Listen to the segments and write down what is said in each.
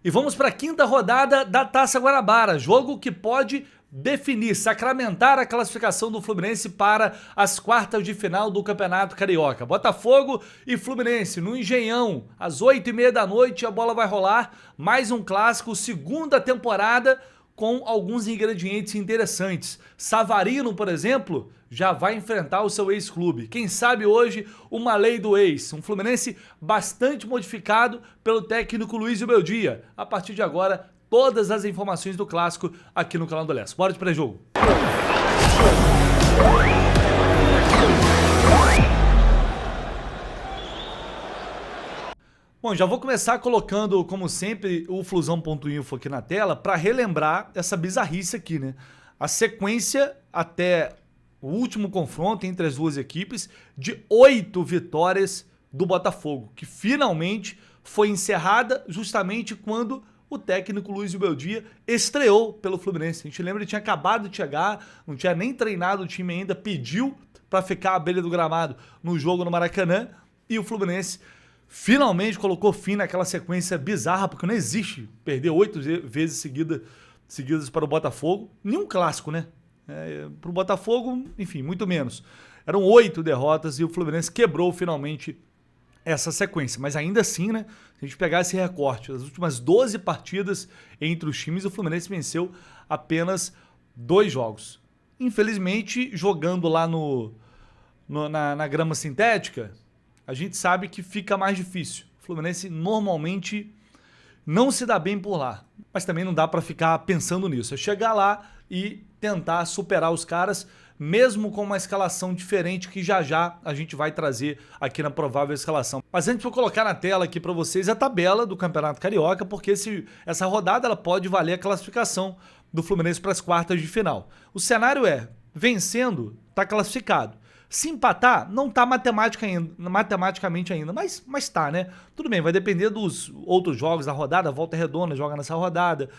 E vamos para a quinta rodada da Taça Guanabara, jogo que pode definir, sacramentar a classificação do Fluminense para as quartas de final do Campeonato Carioca. Botafogo e Fluminense no Engenhão, às 8h30 da noite, a bola vai rolar. Mais um clássico, segunda temporada, com alguns ingredientes interessantes. Savarino, por exemplo, já vai enfrentar o seu ex-clube. Quem sabe hoje uma lei do ex. Um Fluminense bastante modificado pelo técnico Luiz Beldia. A partir de agora, todas as informações do clássico aqui no canal do Leste. Bora de pré-jogo. Bom, já vou começar colocando, como sempre, o Flusão.info aqui na tela para relembrar essa bizarrice aqui, né? A sequência até o último confronto entre as duas equipes de 8 vitórias do Botafogo, que finalmente foi encerrada justamente quando o técnico Luiz Beldia estreou pelo Fluminense. A gente lembra que ele tinha acabado de chegar, não tinha nem treinado o time ainda, pediu para ficar à beira do gramado no jogo no Maracanã e o Fluminense finalmente colocou fim naquela sequência bizarra, porque não existe perder 8 vezes seguidas para o Botafogo. Nenhum clássico, né? Para o Botafogo, enfim, muito menos. Eram 8 derrotas e o Fluminense quebrou finalmente essa sequência. Mas ainda assim, né? Se a gente pegar esse recorte, as últimas 12 partidas entre os times, o Fluminense venceu apenas 2 jogos. Infelizmente, jogando lá na grama sintética, a gente sabe que fica mais difícil. O Fluminense normalmente não se dá bem por lá, mas também não dá para ficar pensando nisso. É chegar lá e tentar superar os caras, mesmo com uma escalação diferente que já a gente vai trazer aqui na provável escalação. Mas antes vou colocar na tela aqui para vocês a tabela do Campeonato Carioca, porque essa rodada ela pode valer a classificação do Fluminense para as quartas de final. O cenário é, vencendo, está classificado. Se empatar, não tá matematicamente ainda, mas tá, né? Tudo bem, vai depender dos outros jogos da rodada. A Volta Redonda joga nessa rodada,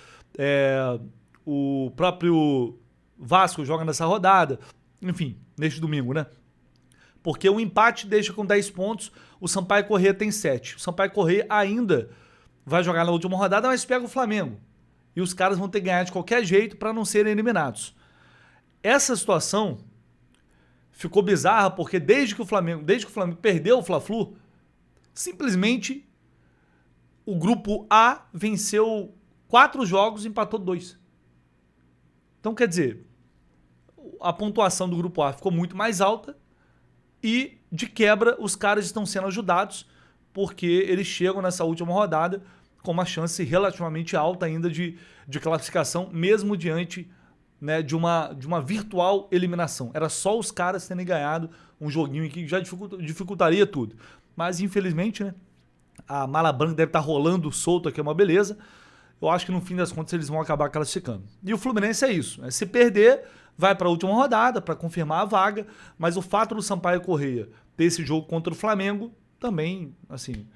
o próprio Vasco joga nessa rodada, enfim, neste domingo, né? Porque o empate deixa com 10 pontos, o Sampaio Corrêa tem 7. O Sampaio Corrêa ainda vai jogar na última rodada, mas pega o Flamengo. E os caras vão ter que ganhar de qualquer jeito para não serem eliminados. Essa situação ficou bizarra porque desde que o Flamengo perdeu o Fla-Flu, simplesmente o grupo A venceu 4 jogos e empatou 2. Então, quer dizer, a pontuação do grupo A ficou muito mais alta e, de quebra, os caras estão sendo ajudados porque eles chegam nessa última rodada com uma chance relativamente alta ainda de classificação, mesmo diante, né, de uma virtual eliminação. Era só os caras terem ganhado um joguinho que já dificultaria tudo. Mas, infelizmente, né, a mala branca deve estar rolando solto aqui, é uma beleza. Eu acho que, no fim das contas, eles vão acabar classificando. E o Fluminense é isso. Se perder, vai para a última rodada para confirmar a vaga. Mas o fato do Sampaio Corrêa ter esse jogo contra o Flamengo também, assim,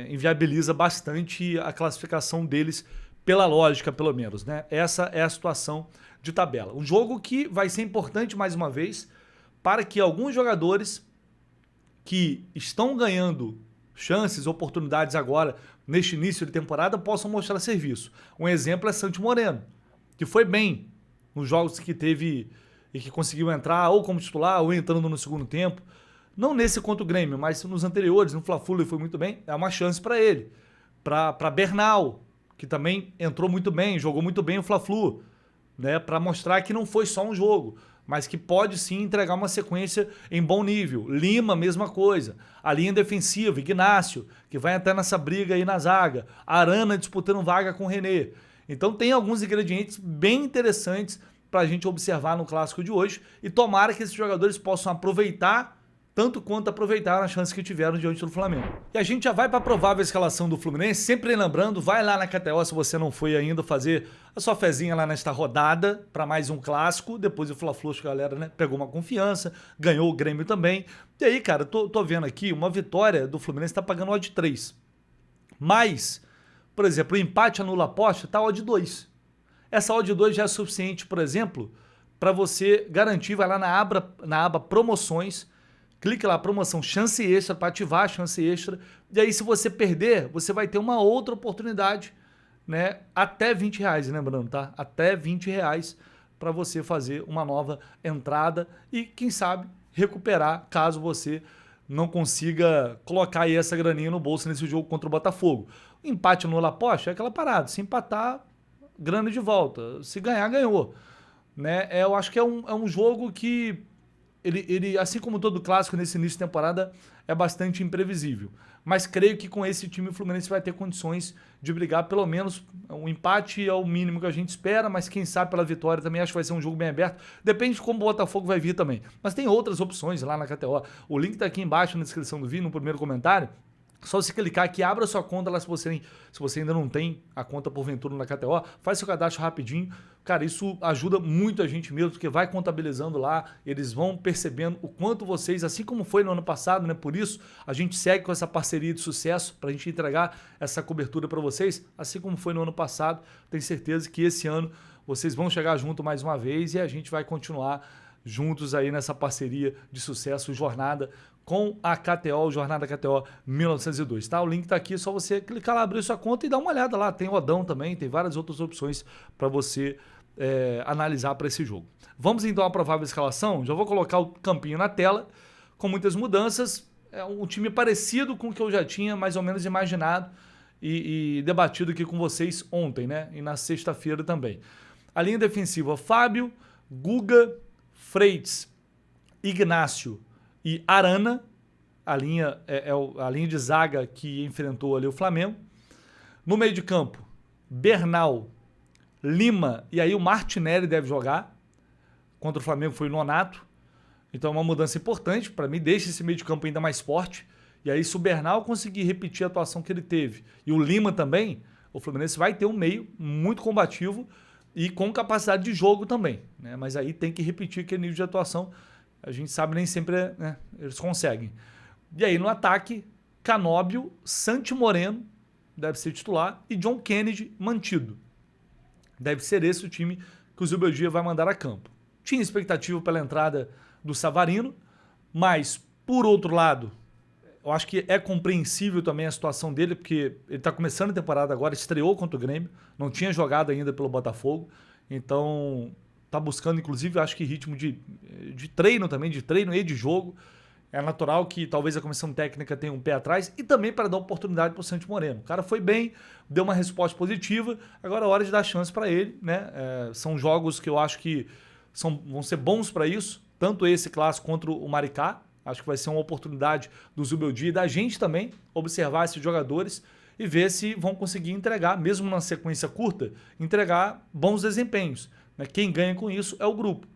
inviabiliza bastante a classificação deles, pela lógica, pelo menos, né? Essa é a situação de tabela. Um jogo que vai ser importante, mais uma vez, para que alguns jogadores que estão ganhando chances, oportunidades agora, neste início de temporada, possam mostrar serviço. Um exemplo é Santi Moreno, que foi bem nos jogos que teve e que conseguiu entrar ou como titular ou entrando no segundo tempo. Não nesse contra o Grêmio, mas nos anteriores, no Fla-Flu ele foi muito bem. É uma chance para ele. Para Bernal, que também entrou muito bem, jogou muito bem o Fla-Flu, né, para mostrar que não foi só um jogo, mas que pode sim entregar uma sequência em bom nível. Lima, mesma coisa. A linha defensiva, Ignácio, que vai entrar nessa briga aí na zaga. Arana disputando vaga com o René. Então tem alguns ingredientes bem interessantes para a gente observar no clássico de hoje e tomara que esses jogadores possam aproveitar tanto quanto aproveitaram a chance que tiveram diante do Flamengo. E a gente já vai para a provável escalação do Fluminense, sempre lembrando, vai lá na KTO se você não foi ainda fazer a sua fezinha lá nesta rodada para mais um clássico. Depois o Fla-Flu, a galera, né, pegou uma confiança, ganhou o Grêmio também. E aí, cara, tô vendo aqui, uma vitória do Fluminense tá pagando odd 3. Mas, por exemplo, o empate anula a aposta tá odd 2. Essa odd 2 já é suficiente, por exemplo, para você garantir, vai lá na aba promoções, clique lá, promoção chance extra, para ativar a chance extra. E aí, se você perder, você vai ter uma outra oportunidade né, até R$20, lembrando, tá? Até R$20 para você fazer uma nova entrada e, quem sabe, recuperar caso você não consiga colocar aí essa graninha no bolso nesse jogo contra o Botafogo. O empate no Laposte é aquela parada, se empatar, grana de volta. Se ganhar, ganhou. Né? Eu acho que é um jogo que, ele, assim como todo clássico nesse início de temporada, é bastante imprevisível. Mas creio que com esse time o Fluminense vai ter condições de brigar, pelo menos um empate é o mínimo que a gente espera, mas quem sabe pela vitória também. Acho que vai ser um jogo bem aberto. Depende de como o Botafogo vai vir também. Mas tem outras opções lá na KTO. O link tá aqui embaixo na descrição do vídeo, no primeiro comentário. Só você clicar aqui, abra sua conta lá se você ainda não tem a conta porventura na KTO, faz seu cadastro rapidinho. Cara, isso ajuda muito a gente mesmo, porque vai contabilizando lá, eles vão percebendo o quanto vocês, assim como foi no ano passado, né? Por isso a gente segue com essa parceria de sucesso para a gente entregar essa cobertura para vocês, assim como foi no ano passado. Tenho certeza que esse ano vocês vão chegar junto mais uma vez e a gente vai continuar juntos aí nessa parceria de sucesso, jornada com a KTO, Jornada KTO 1902, tá? O link tá aqui, é só você clicar lá, abrir sua conta e dar uma olhada lá. Tem rodão também, tem várias outras opções para você analisar para esse jogo. Vamos então à provável escalação. Já vou colocar o campinho na tela, com muitas mudanças. É um time parecido com o que eu já tinha mais ou menos imaginado e debatido aqui com vocês ontem, né? E na sexta-feira também. A linha defensiva, Fábio, Guga, Freitas, Ignácio e Arana, a linha a linha de zaga que enfrentou ali o Flamengo. No meio de campo, Bernal, Lima, e aí o Martinelli deve jogar. Contra o Flamengo foi o Nonato. Então é uma mudança importante, para mim deixa esse meio de campo ainda mais forte. E aí se o Bernal conseguir repetir a atuação que ele teve, e o Lima também, o Fluminense vai ter um meio muito combativo e com capacidade de jogo também, né? Mas aí tem que repetir aquele nível de atuação. A gente sabe nem sempre, né, eles conseguem. E aí no ataque, Canóbio, Santi Moreno, deve ser titular, e John Kennedy mantido. Deve ser esse o time que o Zubeldia vai mandar a campo. Tinha expectativa pela entrada do Savarino, mas, por outro lado, eu acho que é compreensível também a situação dele, porque ele está começando a temporada agora, estreou contra o Grêmio, não tinha jogado ainda pelo Botafogo, então está buscando, inclusive, acho que ritmo de treino também, de treino e de jogo. É natural que talvez a comissão técnica tenha um pé atrás e também para dar oportunidade para o Santi Moreno. O cara foi bem, deu uma resposta positiva, agora é hora de dar chance para ele, né? São jogos que eu acho que vão ser bons para isso, tanto esse clássico contra o Maricá. Acho que vai ser uma oportunidade do Zubeldia e da gente também observar esses jogadores e ver se vão conseguir entregar, mesmo numa sequência curta, entregar bons desempenhos, né? Quem ganha com isso é o grupo.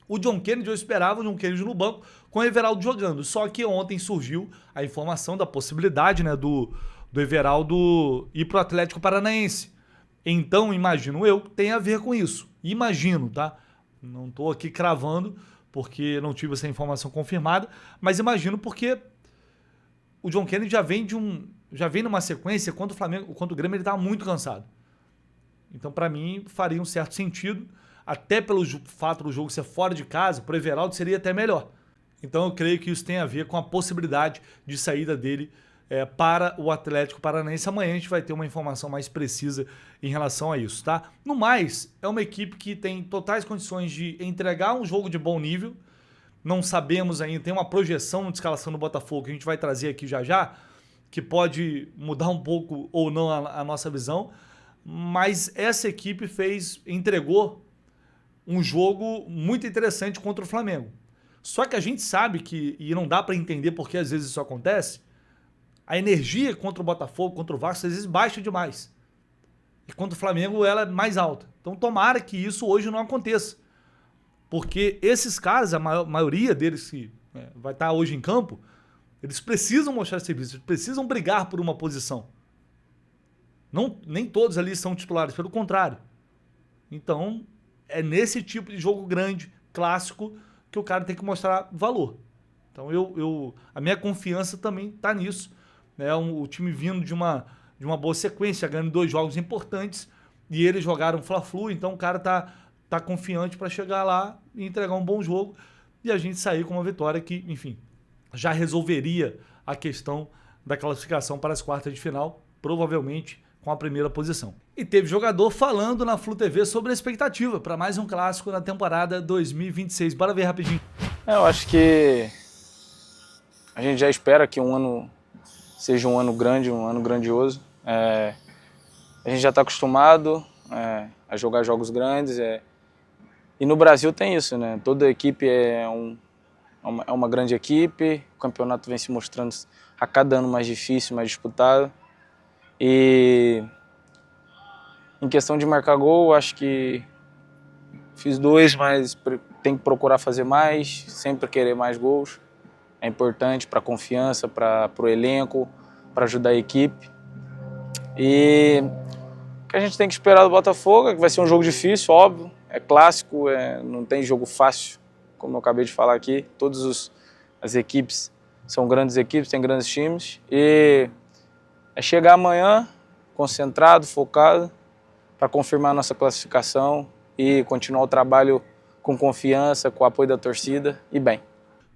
O John Kennedy, eu esperava o John Kennedy no banco com o Everaldo jogando, só que ontem surgiu a informação da possibilidade, né, do Everaldo ir para o Atlético Paranaense. Então, imagino eu, tem a ver com isso. Imagino, tá? Não estou aqui cravando, porque não tive essa informação confirmada, mas imagino porque o John Kennedy já vem numa sequência, contra o Flamengo, contra o Grêmio, ele estava muito cansado. Então, para mim, faria um certo sentido, até pelo fato do jogo ser fora de casa, para o Everaldo seria até melhor. Então eu creio que isso tem a ver com a possibilidade de saída dele para o Atlético Paranaense. Amanhã a gente vai ter uma informação mais precisa em relação a isso, tá? No mais, é uma equipe que tem totais condições de entregar um jogo de bom nível. Não sabemos ainda, tem uma projeção de escalação do Botafogo que a gente vai trazer aqui já já, que pode mudar um pouco ou não a nossa visão, mas essa equipe entregou um jogo muito interessante contra o Flamengo. Só que a gente sabe que, e não dá para entender porque às vezes isso acontece, a energia contra o Botafogo, contra o Vasco, às vezes baixa demais. E contra o Flamengo ela é mais alta. Então tomara que isso hoje não aconteça. Porque esses caras, a maioria deles que vai estar hoje em campo, eles precisam mostrar serviço, eles precisam brigar por uma posição. Nem todos ali são titulares, pelo contrário. Então, é nesse tipo de jogo grande, clássico, que o cara tem que mostrar valor. Então a minha confiança também está nisso. Né? O time vindo de uma boa sequência, ganhando 2 jogos importantes, e eles jogaram Fla-Flu, então o cara tá confiante para chegar lá e entregar um bom jogo, e a gente sair com uma vitória que, enfim, já resolveria a questão da classificação para as quartas de final, provavelmente com a primeira posição. E teve jogador falando na Flu TV sobre a expectativa para mais um clássico na temporada 2026. Bora ver rapidinho. Eu acho que a gente já espera que um ano seja um ano grande, um ano grandioso. A gente já está acostumado a jogar jogos grandes. E no Brasil tem isso, né? Toda equipe é uma grande equipe, o campeonato vem se mostrando a cada ano mais difícil, mais disputado. E em questão de marcar gol, acho que fiz 2, mas tem que procurar fazer mais, sempre querer mais gols. É importante para a confiança, para o elenco, para ajudar a equipe. E o que a gente tem que esperar do Botafogo é que vai ser um jogo difícil, óbvio. É clássico, não tem jogo fácil, como eu acabei de falar aqui. Todas as equipes são grandes equipes, tem grandes times. E é chegar amanhã concentrado, focado, para confirmar a nossa classificação e continuar o trabalho com confiança, com o apoio da torcida e bem.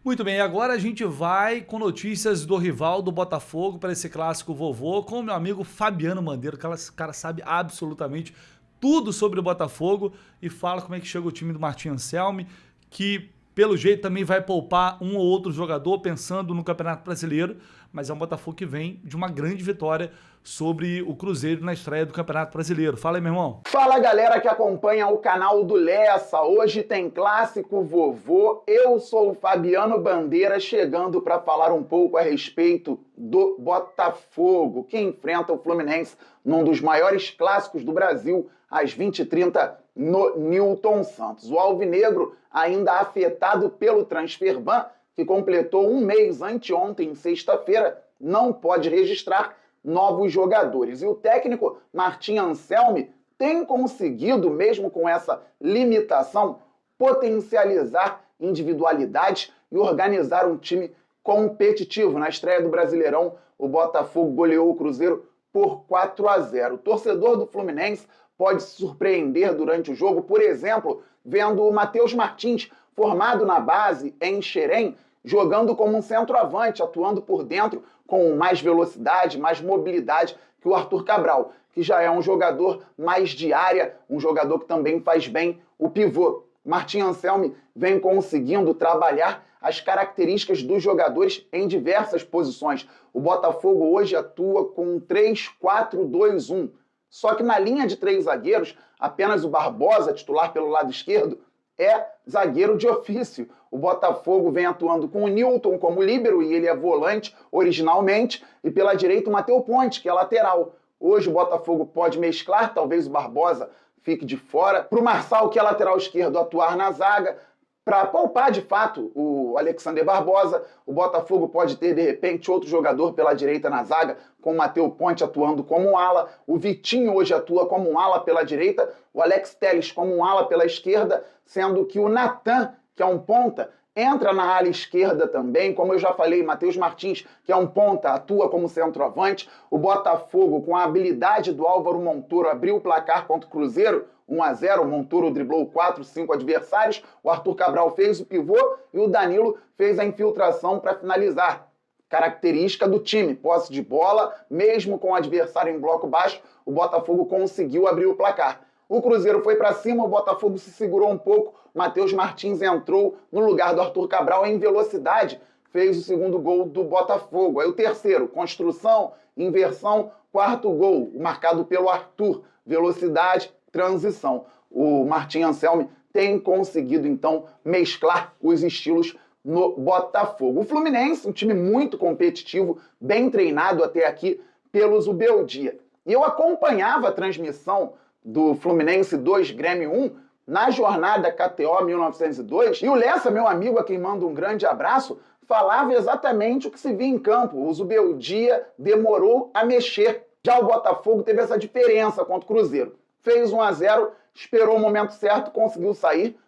Muito bem, agora a gente vai com notícias do rival do Botafogo para esse clássico vovô com o meu amigo Fabiano Mandeiro, que esse cara sabe absolutamente tudo sobre o Botafogo e fala como é que chega o time do Martim Anselmi, que pelo jeito também vai poupar um ou outro jogador pensando no Campeonato Brasileiro, mas é um Botafogo que vem de uma grande vitória sobre o Cruzeiro na estreia do Campeonato Brasileiro. Fala aí, meu irmão. Fala, galera que acompanha o canal do Lessa. Hoje tem Clássico Vovô. Eu sou o Fabiano Bandeira, chegando para falar um pouco a respeito do Botafogo, que enfrenta o Fluminense num dos maiores clássicos do Brasil, às 20h30, no Newton Santos. O alvinegro, ainda afetado pelo transfer ban, que completou um mês anteontem, sexta-feira, não pode registrar novos jogadores. E o técnico Martim Anselmi tem conseguido, mesmo com essa limitação, potencializar individualidades e organizar um time competitivo. Na estreia do Brasileirão, o Botafogo goleou o Cruzeiro por 4-0. O torcedor do Fluminense pode se surpreender durante o jogo, por exemplo, vendo o Matheus Martins, formado na base em Xerém, jogando como um centroavante, atuando por dentro com mais velocidade, mais mobilidade que o Arthur Cabral, que já é um jogador mais de área, um jogador que também faz bem o pivô. Martim Anselmi vem conseguindo trabalhar as características dos jogadores em diversas posições. O Botafogo hoje atua com 3-4-2-1. Só que na linha de 3 zagueiros, apenas o Barbosa, titular pelo lado esquerdo, é zagueiro de ofício. O Botafogo vem atuando com o Newton como líbero, e ele é volante originalmente, e pela direita o Matheus Ponte, que é lateral. Hoje o Botafogo pode mesclar, talvez o Barbosa fique de fora, para o Marçal, que é lateral esquerdo, atuar na zaga. Para poupar, de fato, o Alexander Barbosa, o Botafogo pode ter, de repente, outro jogador pela direita na zaga, com o Matheus Ponte atuando como um ala, o Vitinho hoje atua como um ala pela direita, o Alex Telles como um ala pela esquerda, sendo que o Natan, que é um ponta, entra na ala esquerda também. Como eu já falei, Matheus Martins, que é um ponta, atua como centroavante. O Botafogo, com a habilidade do Álvaro Montoro, abriu o placar contra o Cruzeiro, 1-0, o Montoro driblou 4, 5 adversários, o Arthur Cabral fez o pivô e o Danilo fez a infiltração para finalizar. Característica do time, posse de bola, mesmo com o adversário em bloco baixo, o Botafogo conseguiu abrir o placar. O Cruzeiro foi para cima, o Botafogo se segurou um pouco, Matheus Martins entrou no lugar do Arthur Cabral em velocidade, fez o segundo gol do Botafogo. Aí o terceiro, construção, inversão, quarto gol, marcado pelo Arthur, velocidade, transição. O Martim Anselmi tem conseguido, então, mesclar os estilos no Botafogo. O Fluminense, um time muito competitivo, bem treinado até aqui pelos Zubeldia. E eu acompanhava a transmissão do Fluminense 2, Grêmio 1, na jornada KTO 1902, e o Lessa, meu amigo, a quem manda um grande abraço, falava exatamente o que se via em campo. O Zubeldia demorou a mexer. Já o Botafogo teve essa diferença contra o Cruzeiro. Fez 1-0, esperou o momento certo, conseguiu sair.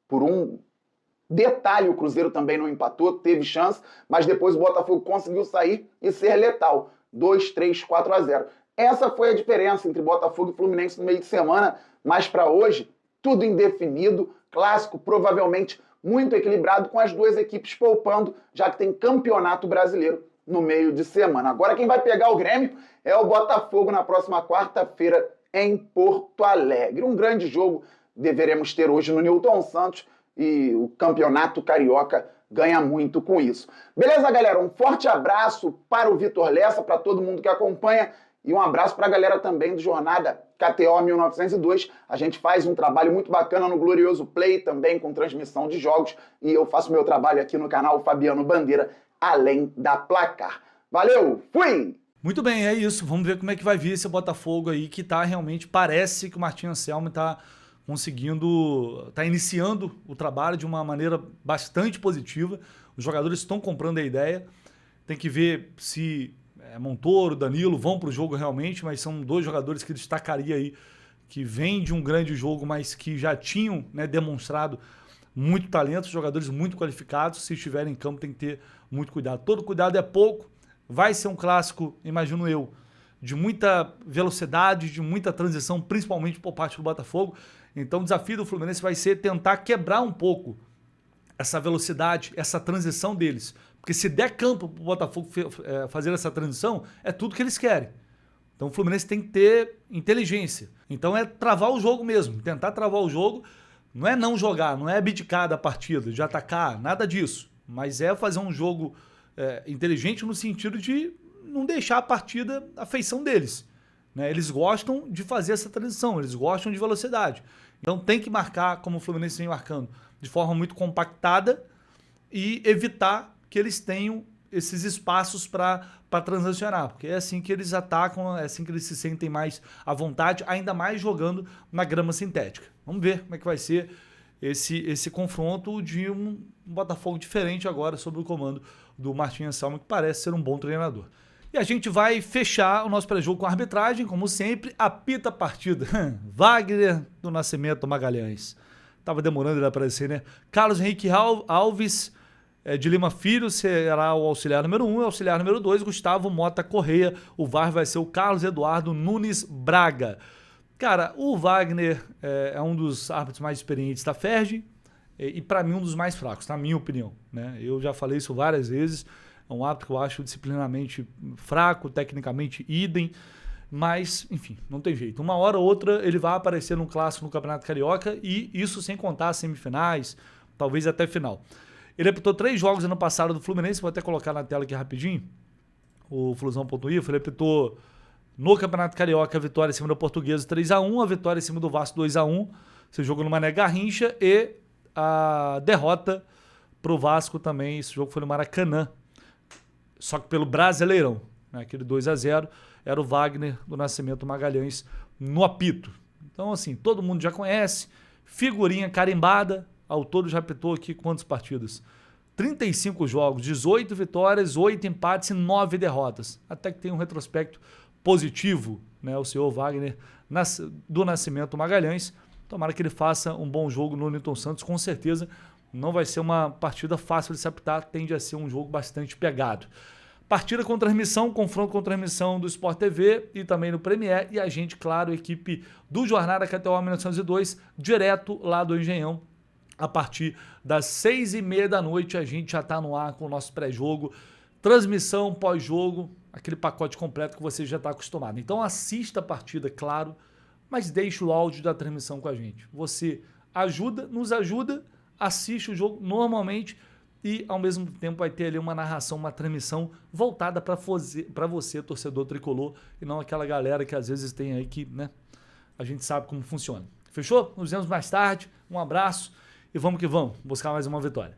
Por um detalhe, o Cruzeiro também não empatou, teve chance, mas depois o Botafogo conseguiu sair e ser letal. 2-3, 4-0. Essa foi a diferença entre Botafogo e Fluminense no meio de semana, mas para hoje, tudo indefinido, clássico provavelmente muito equilibrado, com as duas equipes poupando, já que tem campeonato brasileiro no meio de semana. Agora quem vai pegar o Grêmio é o Botafogo na próxima quarta-feira em Porto Alegre. Um grande jogo deveremos ter hoje no Newton Santos e o Campeonato Carioca ganha muito com isso. Beleza, galera? Um forte abraço para o Vitor Lessa, para todo mundo que acompanha e um abraço para a galera também do Jornada KTO 1902. A gente faz um trabalho muito bacana no Glorioso Play, também com transmissão de jogos, e eu faço meu trabalho aqui no canal Fabiano Bandeira, além da Placar. Valeu, fui! Muito bem, é isso. Vamos ver como é que vai vir esse Botafogo aí, que tá realmente, parece que o Martim Anselmo tá conseguindo, tá iniciando o trabalho de uma maneira bastante positiva. Os jogadores estão comprando a ideia. Tem que ver se Montoro, Danilo vão para o jogo realmente, mas são dois jogadores que destacaria aí, que vêm de um grande jogo, mas que já tinham, né, demonstrado muito talento, jogadores muito qualificados. Se estiverem em campo tem que ter muito cuidado. Todo cuidado é pouco. Vai ser um clássico, imagino eu, de muita velocidade, de muita transição, principalmente por parte do Botafogo. Então o desafio do Fluminense vai ser tentar quebrar um pouco essa velocidade, essa transição deles. Porque se der campo para o Botafogo fazer essa transição, é tudo que eles querem. Então o Fluminense tem que ter inteligência. Então é travar o jogo mesmo, tentar travar o jogo. Não é não jogar, não é abdicar da partida, de atacar, nada disso. Mas é fazer um jogo inteligente no sentido de não deixar a partida à feição deles. Né? Eles gostam de fazer essa transição, eles gostam de velocidade. Então tem que marcar, como o Fluminense vem marcando, de forma muito compactada e evitar que eles tenham esses espaços para transacionar, porque é assim que eles atacam, é assim que eles se sentem mais à vontade, ainda mais jogando na grama sintética. Vamos ver como é que vai ser esse confronto de um Botafogo diferente agora sob o comando do Martim Anselmo, que parece ser um bom treinador. E a gente vai fechar o nosso pré-jogo com a arbitragem, como sempre, apita a partida. Wagner do Nascimento Magalhães. Tava demorando ele aparecer, né? Carlos Henrique Alves de Lima Filho será o auxiliar número 1, auxiliar número 2, Gustavo Mota Correia. O VAR vai ser o Carlos Eduardo Nunes Braga. Cara, o Wagner é um dos árbitros mais experientes da FERJ e para mim um dos mais fracos, na minha opinião. Né? Eu já falei isso várias vezes, é um árbitro que eu acho disciplinarmente fraco, tecnicamente idem, mas, enfim, não tem jeito. Uma hora ou outra ele vai aparecer num clássico no Campeonato Carioca e isso sem contar as semifinais, talvez até final. Ele apitou 3 jogos ano passado do Fluminense, vou até colocar na tela aqui rapidinho, o Flusão.info, ele apitou no Campeonato Carioca a vitória em cima do Portuguesa 3-1, a vitória em cima do Vasco 2-1, esse jogo no Mané Garrincha, e a derrota pro Vasco também, esse jogo foi no Maracanã, só que pelo Brasileirão, né? Aquele 2-0, era o Wagner do Nascimento Magalhães no apito. Então assim, todo mundo já conhece, figurinha carimbada, ao todo já apitou aqui quantas partidas? 35 jogos, 18 vitórias, 8 empates e 9 derrotas. Até que tem um retrospecto positivo, né? O senhor Wagner do Nascimento Magalhães. Tomara que ele faça um bom jogo no Newton Santos, com certeza. Não vai ser uma partida fácil de se apitar, tende a ser um jogo bastante pegado. Partida com transmissão, confronto com transmissão do Sport TV e também no Premier. E a gente, claro, equipe do Jornada KTO 1902, direto lá do Engenhão. A partir das 6h30 da noite a gente já está no ar com o nosso pré-jogo, transmissão, pós-jogo, aquele pacote completo que você já está acostumado. Então assista a partida, claro, mas deixe o áudio da transmissão com a gente. Você nos ajuda, assiste o jogo normalmente e ao mesmo tempo vai ter ali uma narração, uma transmissão voltada para você, torcedor tricolor, e não aquela galera que às vezes tem aí que, né, a gente sabe como funciona. Fechou? Nos vemos mais tarde, um abraço. E vamos que vamos, buscar mais uma vitória.